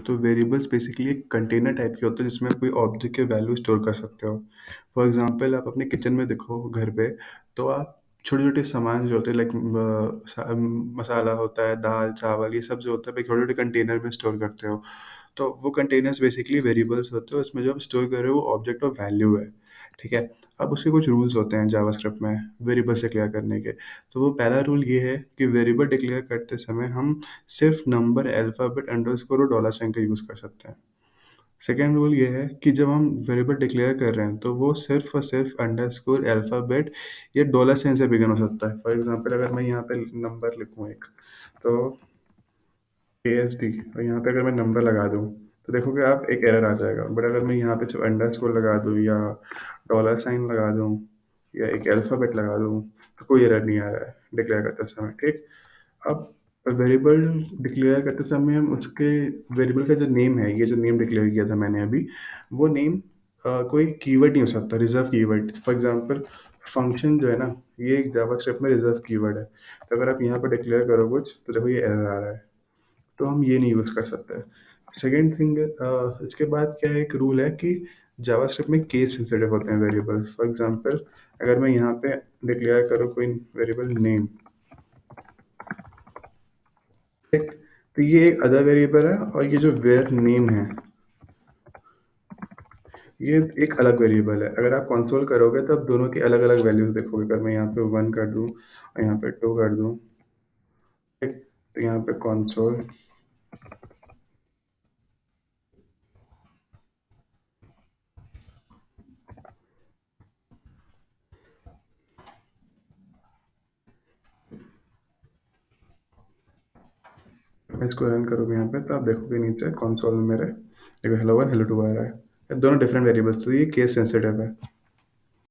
तो variables basically एक container type के होते हैं जिसमें आप कोई ऑब्जेक्ट के वैल्यू स्टोर कर सकते हो। फॉर एग्ज़ाम्पल आप अपने किचन में देखो घर पे, तो आप छोटे-छोटे सामान जो होते हैं लाइक मसाला होता है, दाल, चावल ये सब जो होता है आप छोटे-छोटे कंटेनर में स्टोर करते हो। तो वो कंटेनर्स बेसिकली वेरिएबल्स होते हैं, उसमें जो आप स्टोर कर रहे हो वो ऑब्जेक्ट ऑफ वैल्यू है, ठीक है? अब उसके कुछ रूल्स होते हैं जावास्क्रिप्ट में वेरिएबल्स डिक्लेयर करने के। तो वो पहला रूल ये है कि वेरिएबल डिक्लेयर करते समय हम सिर्फ नंबर, अल्फ़ाबेट, अंडरस्कोर और डॉलर साइन का यूज़ कर सकते हैं। सेकंड रूल ये है कि जब हम वेरिएबल डिक्लेयर कर रहे हैं, तो वो सिर्फ़ और सिर्फ़ अंडरस्कोर, अल्फ़ाबेट या डॉलर साइन से बिगिन हो सकता है। फॉर एग्ज़ाम्पल अगर मैं यहाँ पे नंबर लिखूँ एक, तो ASD और यहाँ पे अगर मैं नंबर लगा दूँ, तो देखोगे आप एक एरर आ जाएगा। बट अगर मैं यहाँ पे सिर्फ़ अंडरस्कोर लगा दूँ या डॉलर साइन लगा दूँ या एक अल्फ़ाबेट लगा दूँ, तो कोई एरर नहीं आ रहा है डिक्लेयर करते समय, ठीक? अब वेरिएबल डिक्लेयर करते समय हम उसके वेरिएबल का जो नेम है, ये जो नेम डिक्लेयर किया था मैंने अभी, वो नेम कोई कीवर्ड नहीं हो सकता, reserve keyword. For example function जो है ना, ये एक जावास्क्रिप्ट में रिज़र्व कीवर्ड है। तो अगर आप यहाँ पे डिक्लेयर करो कुछ, तो देखो ये एरर आ रहा है, तो हम ये नहीं यूज़ कर सकते। सेकंड थिंग इसके बाद क्या है, एक रूल है कि जावास्क्रिप्ट में केस सेंसिटिव होते हैं वेरिएबल्स। फॉर एग्ज़ाम्पल अगर मैं यहाँ पे डिक्लेयर करूँ कोई वेरिएबल नेम, ठीक? तो ये एक अदर वेरिएबल है और ये जो वेर नेम है, ये एक अलग वेरिएबल है। अगर आप कंसोल करोगे तो आप दोनों की अलग-अलग वैल्यूज़ देखोगे। अगर मैं यहाँ पे 1 कर दूँ और यहाँ पे 2 कर दूँ, ठीक? तो यहाँ पे कंसोल मैं इसको रन करूँगा यहाँ पे, तो आप देखोगे नीचे कंसोल में मेरे देखो hello 1 hello 2 आ रहा है। ये दोनों डिफरेंट वेरिएबल्स, तो ये केस सेंसिटिव है।